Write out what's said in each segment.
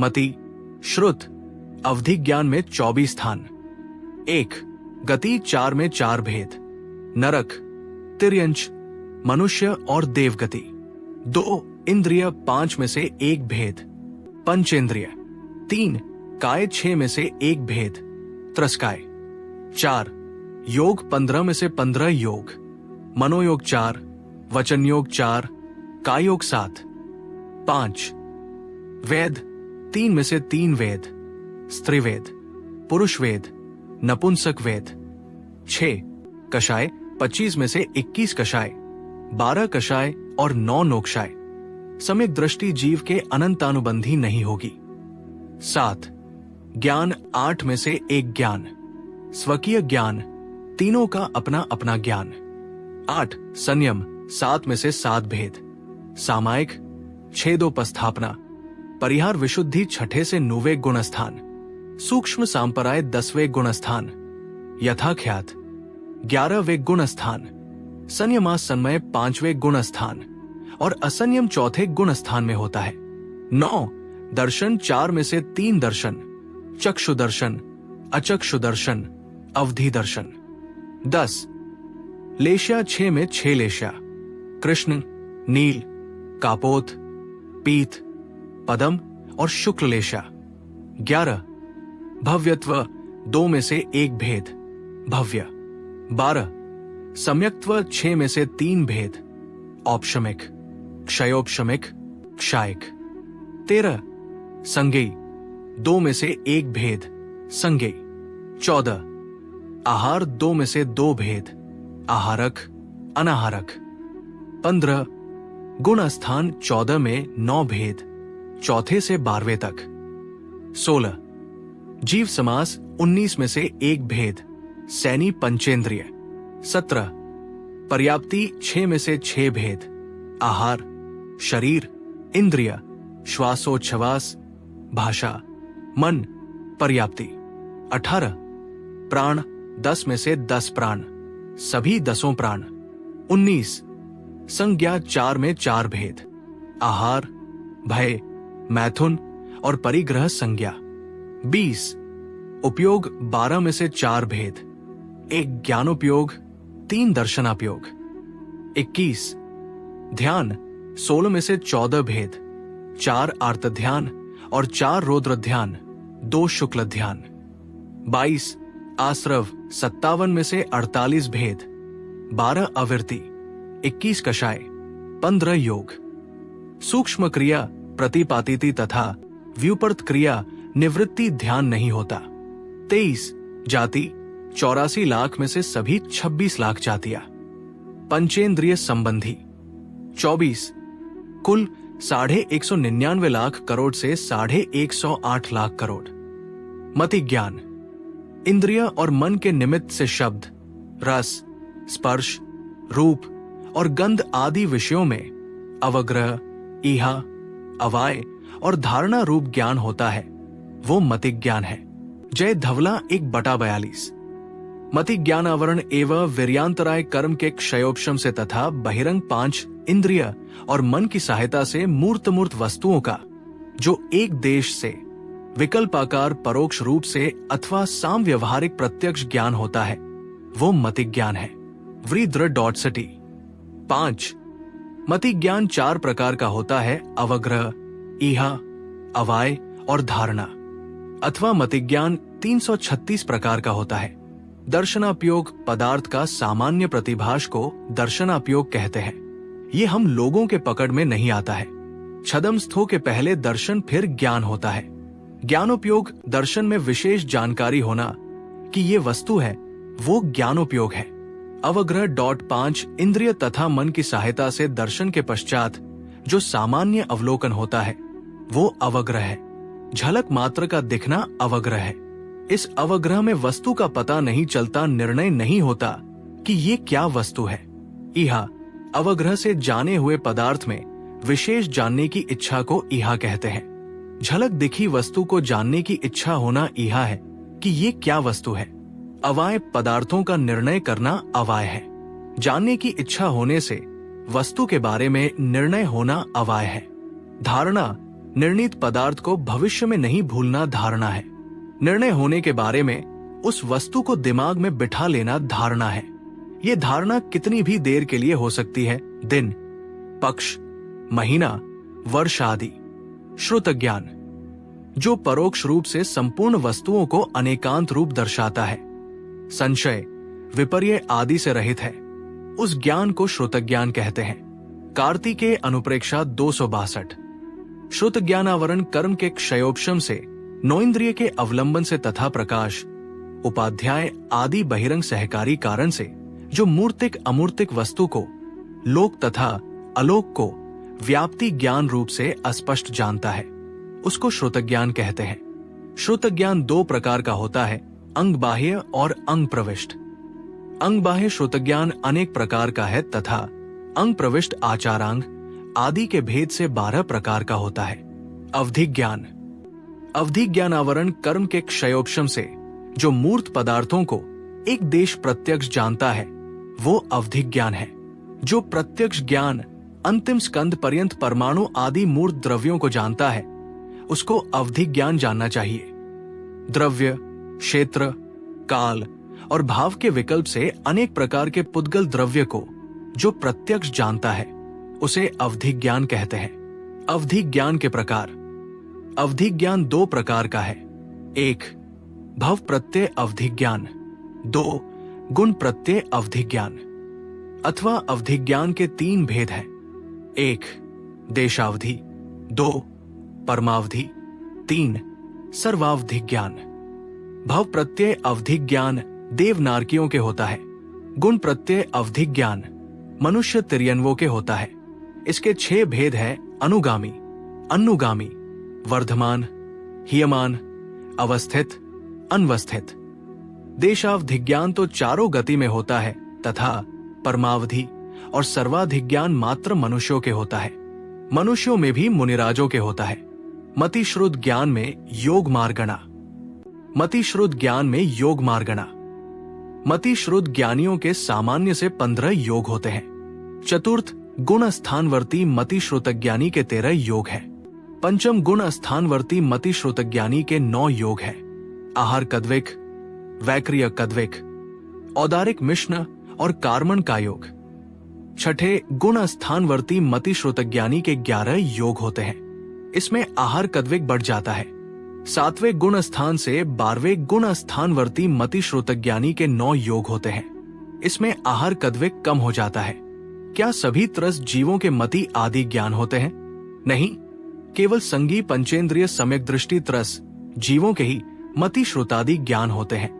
मति, श्रुत, अवधि ज्ञान में 24 स्थान। 1 गति 4 में 4 भेद, नरक, तिर्यंच, मनुष्य और देवगति। 2 इंद्रिय 5 में से 1 भेद, पंचेंद्रिय। 3 काय 6 में से 1 भेद, त्रस्काय। 4 योग 15 में से 15 योग, मनोयोग 4, वचन योग 4, काय योग 7। 5 वेद 3 में से 3 वेद, स्त्री वेद, पुरुष वेद, नपुंसक वेद। 6 कषाय 25 में से 21 कषाय, 12 कषाय और 9 नोक्षाय। सम्यक दृष्टि जीव के अनंतानुबंधी नहीं होगी। 7 ज्ञान 8 में से 1 ज्ञान, स्वकीय ज्ञान, तीनों का अपना अपना ज्ञान। 8 संयम 7 में से 7 भेद, सामायिक, छेदोपस्थापना, परिहार विशुद्धि 6 से 9वें गुणस्थान, सूक्ष्म सांपराय 10वें गुणस्थान, यथाख्यात 11वें गुणस्थान, संयमा सन्मय 5वें गुणस्थान और असंयम 4थे गुणस्थान में होता है। 9 दर्शन 4 में से 3 दर्शन, चक्षु दर्शन, अचक्षु दर्शन, अवधि दर्शन। 10 लेश्या 6 में 6 लेश्या, कृष्ण, नील, कापोत, पीत, पदम और शुक्ल लेश्या। 11 भव्यत्व 2 में से 1 भेद, भव्य। 12 सम्यक्त्व 6 में से 3 भेद, औपशमिक, क्षयोपशमिक, क्षायिक। 13 संज्ञेय 2 में से 1 भेद, संज्ञेय। 14 आहार 2 में से 2 भेद, आहारक, अनाहारक। 15 गुण स्थान 14 में 9 भेद, चौथे से 12वें तक। 16 जीव समास 19 में से 1 भेद, सैनी पंचेंद्रिय। 17 पर्याप्ति 6 में से 6 भेद, आहार, शरीर, इंद्रिय, श्वासोच्छ्वास, भाषा, मन, पर्याप्ति। 18 प्राण 10 में से 10 प्राण, सभी 10 प्राण। 19 संज्ञा 4 में 4 भेद, आहार, भय, मैथुन और परिग्रह संज्ञा। 20 उपयोग 12 में से 4 भेद, 1 ज्ञानोपयोग, 3 दर्शनापयोग। 21 ध्यान 16 में से 14 भेद, 4 आर्त ध्यान और 4 रौद्र ध्यान, 2 शुक्ल ध्यान। 22 आश्रव 57 में से 48 भेद, 12 अविरति, 21 कषाय, 15 योग। सूक्ष्म क्रिया प्रतिपातिति तथा व्युपर्त क्रिया निवृत्ति ध्यान नहीं होता। 23 जाति 84 लाख में से सभी 26 लाख जातियां, पंचेंद्रिय संबंधी। 24 कुल 199 लाख करोड़ से 108 लाख करोड़। मति ज्ञान इंद्रिय और मन के निमित्त से शब्द, रस, स्पर्श, रूप और गंध आदि विषयों में अवग्रह, ईहा, अवाय और धारणा रूप ज्ञान होता है, वो मति ज्ञान है। जय धवला 1/42। मति ज्ञान आवरण एवं वीर्यांतराय कर्म के क्षयोपशम से तथा बहिरंग 5 इंद्रिय और मन की सहायता से मूर्त वस्तुओं का जो एक देश से विकल्पाकार परोक्ष रूप से अथवा साम व्यवहारिक प्रत्यक्ष ज्ञान होता है, वो मति ज्ञान है। व्रीद्र.ct 5 मति ज्ञान 4 प्रकार का होता है, अवग्रह, ईहा, अवाय और धारणा। अथवा मति ज्ञान 336 प्रकार का होता है। दर्शनापयोग पदार्थ का सामान्य प्रतिभास को दर्शनापयोग कहते हैं। ये हम लोगों के पकड़ में नहीं आता है। छदमस्थों के पहले दर्शन फिर ज्ञान होता है। ज्ञानोपयोग दर्शन में विशेष जानकारी होना कि ये वस्तु है, वो ज्ञानोपयोग है। अवग्रह.5 इंद्रिय तथा मन की सहायता से दर्शन के पश्चात जो सामान्य अवलोकन होता है, वो अवग्रह है। झलक मात्र का दिखना अवग्रह है। इस अवग्रह में वस्तु का पता नहीं चलता, निर्णय नहीं होता कि ये क्या वस्तु है। ईहा अवग्रह से जाने हुए पदार्थ में विशेष जानने की इच्छा को ईहा कहते हैं। झलक दिखी वस्तु को जानने की इच्छा होना ईहा है कि ये क्या वस्तु है। अवाय पदार्थों का निर्णय करना अवाय है। जानने की इच्छा होने से वस्तु के बारे में निर्णय होना अवाय है। धारणा निर्णीत पदार्थ को भविष्य में नहीं भूलना धारणा है। निर्णय होने के बारे में उस वस्तु को दिमाग में बिठा लेना धारणा है। ये धारणा कितनी भी देर के लिए हो सकती है, दिन, पक्ष, महीना, वर्ष आदि। श्रुत ज्ञान, जो परोक्ष रूप से संपूर्ण वस्तुओं को अनेकांत रूप दर्शाता है, संशय, विपर्य आदि से रहित है, उस ज्ञान को श्रुत ज्ञान कहते हैं। कार्तिकेय अनुप्रेक्षा 262। श्रुत ज्ञानावरण कर्म के क्षयोपशम से, नौइंद्रिय के अवलंबन से तथा प्रकाश, उपाध्याय आदि बहिरंग सहकारी कारण से जो मूर्तिक अमूर्तिक वस्तु को, लोक तथा अलोक को व्याप्ति ज्ञान रूप से अस्पष्ट जानता है, उसको श्रुत ज्ञान कहते हैं। श्रुत ज्ञान दो प्रकार का होता है, अंग बाह्य और अंग प्रविष्ट। अंग बाह्य श्रुत ज्ञान अनेक प्रकार का है तथा अंग प्रविष्ट आचारांग आदि के भेद से 12 प्रकार का होता है। अवधि ज्ञान, अवधि ज्ञानावरण कर्म के क्षयोपशम से जो मूर्त पदार्थों को एक देश प्रत्यक्ष जानता है, वो अवधि ज्ञान है। जो प्रत्यक्ष ज्ञान अंतिम स्कंद पर्यंत परमाणु आदि मूर्त द्रव्यों को जानता है, उसको अवधि ज्ञान जानना चाहिए। द्रव्य, क्षेत्र, काल और भाव के विकल्प से अनेक प्रकार के पुद्गल द्रव्य को जो प्रत्यक्ष जानता है, उसे अवधि ज्ञान कहते हैं। अवधि ज्ञान के प्रकार, अवधि ज्ञान दो प्रकार का है। 1. भव प्रत्यय अवधि ज्ञान, 2. गुण प्रत्यय अवधि ज्ञान। अथवा अवधि ज्ञान के 3 भेद हैं। 1. देशावधि, 2. परमावधि, 3. सर्वावधि ज्ञान। भव प्रत्यय अवधि ज्ञान देवनारकियों के होता है। गुण प्रत्यय अवधि ज्ञान मनुष्य तिर्यनवों के होता है। इसके 6 भेद हैं, अनुगामी, अनुगामी, वर्धमान, हीयमान, अवस्थित, अनवस्थित। देशावधि ज्ञान तो चारों गति में होता है तथा परमावधि और सर्वाधिज्ञान मात्र मनुष्यों के होता है। मनुष्यों में भी मुनिराजों के होता है। मतिश्रुत ज्ञान में योग मार्गणा, मतिश्रुत ज्ञान में योग मार्गणा। मतिश्रुत ज्ञानियों के सामान्य से 15 योग होते हैं। चतुर्थ गुण स्थानवर्ती मतिश्रुत ज्ञानी के 13 योग है। पंचम गुण स्थानवर्ती मतिश्रुत ज्ञानी के 9 योग है। आहार कद्विक, वैक्रिय कद्विक, औदारिक मिश्न और कार्मण का योग। छठे गुण स्थानवर्ती मतिश्रुत ज्ञानी के 11 योग होते हैं। इसमें आहार कद्विक बढ़ जाता है। 7वें गुण स्थान से 12वें गुण स्थानवर्ती मतिश्रुत ज्ञानी के 9 योग होते हैं। इसमें आहार कद्विक कम हो जाता है। क्या सभी त्रस जीवों के मति आदि ज्ञान होते हैं? नहीं, केवल संगी पंचेंद्रिय सम्यक दृष्टि त्रस जीवों के ही मति श्रुतादि ज्ञान होते हैं।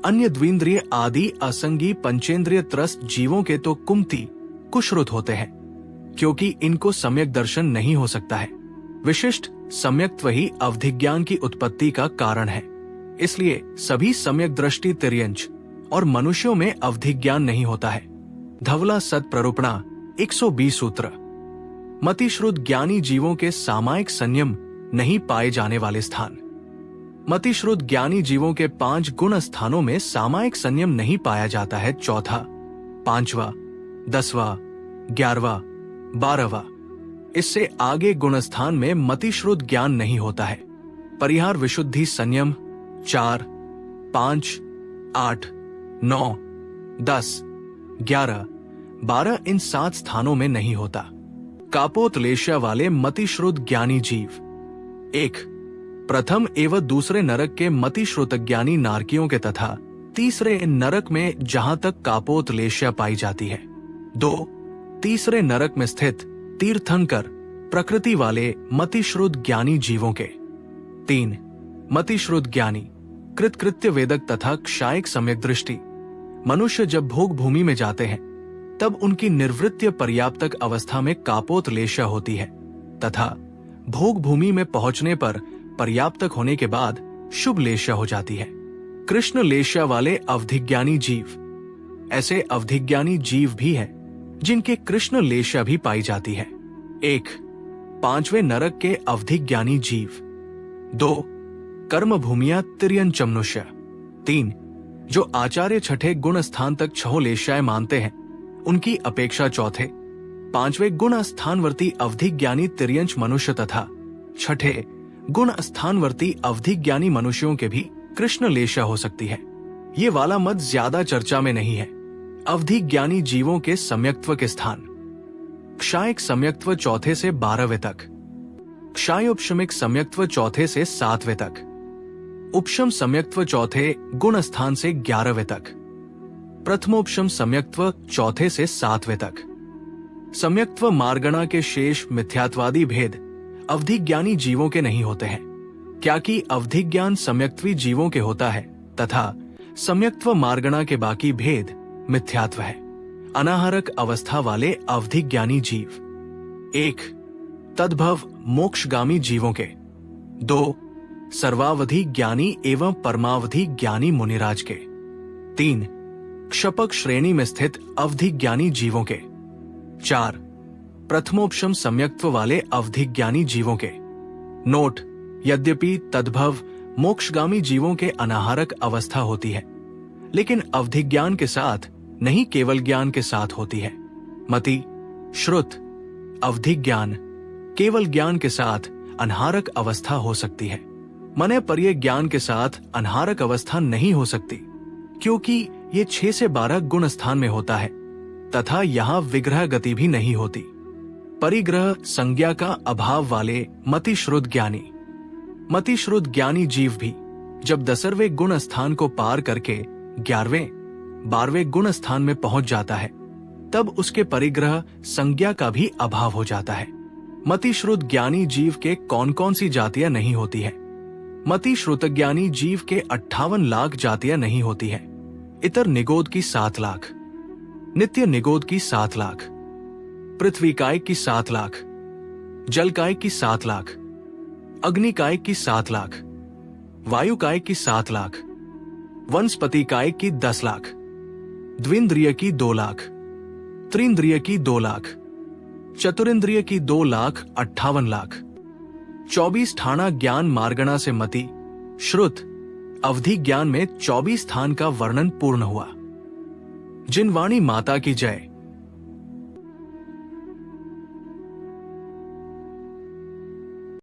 अन्य द्विंद्रिय आदि असंगी पंचेंद्रिय त्रस जीवों के तो कुमति कुश्रुत होते हैं, क्योंकि इनको सम्यक दर्शन नहीं हो सकता है। विशिष्ट सम्यक्त्व ही अवधि ज्ञान की उत्पत्ति का कारण है। इसलिए सभी सम्यक दृष्टि तिर्यंच और मनुष्यों में अवधि ज्ञान नहीं होता है। धवला सत प्ररूपणा 120 सूत्र। मतिश्रुत ज्ञानी जीवों के सामायिक संयम नहीं पाए जाने वाले स्थान। मतिश्रुत ज्ञानी जीवों के 5 गुण स्थानों में सामायिक संयम नहीं पाया जाता है। चौथा, 5वां, 10वां, 11वां, 12वां। इससे आगे गुण स्थान में मतिश्रुत ज्ञान नहीं होता है। परिहार विशुद्धि संयम 4, 5, 8, 9, 10, 11, 12 इन 7 स्थानों में नहीं होता। कापोतलेशा वाले मतिश्रुत ज्ञानी जीव। 1. प्रथम एवं दूसरे नरक के मतिश्रुत ज्ञानी नारकियों के तथा तीसरे नरक में जहां तक कापोतलेशा पाई जाती है। 2. तीसरे नरक में स्थित तीर्थंकर प्रकृति वाले मतिश्रुत ज्ञानी जीवों के। 3. मतिश्रुत ज्ञानी कृतकृत्य वेदक तथा क्षायिक सम्यक दृष्टि। मनुष्य जब भोग भूमि में जाते हैं तब उनकी निर्वृत्य पर्याप्तक अवस्था में कापोतलेशा होती है तथा भोग भूमि में पहुंचने पर पर्याप्तक होने के बाद शुभ लेशा हो जाती है। कृष्ण लेशा वाले अवधिज्ञानी जीव। ऐसे अवधिज्ञानी जीव भी हैं जिनके कृष्ण लेशा भी पाई जाती है। 1. 5वें नरक के अवधिज्ञानी जीव। 2. कर्म भूमिया तिर्यंच मनुष्य। 3. जो आचार्य छठे गुण स्थान तक 6 लेशाएं मानते हैं, उनकी अपेक्षा चौथे 5वें गुण स्थानवर्ती अवधिज्ञानी तिर्यंच मनुष्य तथा छठे, गुण स्थानवर्ती अवधि ज्ञानी मनुष्यों के भी कृष्ण लेशा हो सकती है। ये वाला मत ज्यादा चर्चा में नहीं है। अवधि ज्ञानी जीवों के सम्यक्त्व के स्थान। क्षायक सम्यक्त्व चौथे से 12वें तक, क्षाय उपशमिक सम्यक्त्व चौथे से 7वें तक, उपशम सम्यक्त्व चौथे गुण स्थान से 11वें तक, प्रथमोपशम सम्यक्त्व चौथे से 7वें तक। सम्यक्त्व मार्गणा के शेष मिथ्यात्वादी भेद अवधि ज्ञानी जीवों के नहीं होते हैं, क्या कि अवधि ज्ञान सम्यक्त्वी जीवों के होता है तथा सम्यक्त्व मार्गणा के बाकी भेद मिथ्यात्व है। अनाहारक अवस्था वाले अवधि ज्ञानी जीव। 1. तद्भव मोक्षगामी जीवों के। 2. सर्वावधि ज्ञानी एवं परमावधि ज्ञानी मुनिराज के। 3. क्षपक श्रेणी में स्थित अवधि ज्ञानी जीवों के। 4. प्रथमोपशम सम्यक्त्व वाले अवधि ज्ञानी जीवों के। नोट: यद्यपि तद्भव मोक्षगामी जीवों के अनाहारक अवस्था होती है, लेकिन अवधि ज्ञान के साथ नहीं केवल ज्ञान के साथ होती है। मति, श्रुत, अवधि ज्ञान केवल ज्ञान के साथ अनहारक अवस्था हो सकती है। मने पर यह ज्ञान के साथ अनहारक अवस्था नहीं हो सकती, क्योंकि ये 6 से 12 गुण स्थान में होता है तथा यहाँ विग्रह गति भी नहीं होती। परिग्रह संज्ञा का अभाव वाले मतिश्रुत ज्ञानी। मतिश्रुत ज्ञानी जीव भी जब 10वें गुण स्थान को पार करके 11वें 12वें गुण स्थान में पहुंच जाता है, तब उसके परिग्रह संज्ञा का भी अभाव हो जाता है। मतिश्रुत ज्ञानी जीव के कौन कौन सी जातियां नहीं होती है? मतिश्रुत ज्ञानी जीव के 58 लाख जातियां नहीं होती है। इतर निगोद की 7 लाख, नित्य निगोद की 7 लाख, पृथ्वी काय की 7 लाख, जल काय की 7 लाख, अग्नि काय की 7 लाख, वायु काय की 7 लाख, वनस्पति काय की 10 लाख, द्विंद्रिय की 2 लाख, त्रिंद्रिय की 2 लाख, चतुरिंद्रिय की 2,58,000 लाख। 24 ठाणा ज्ञान मार्गणा से मति श्रुत अवधि ज्ञान में 24 स्थान का वर्णन पूर्ण हुआ। जिनवाणी माता की जय।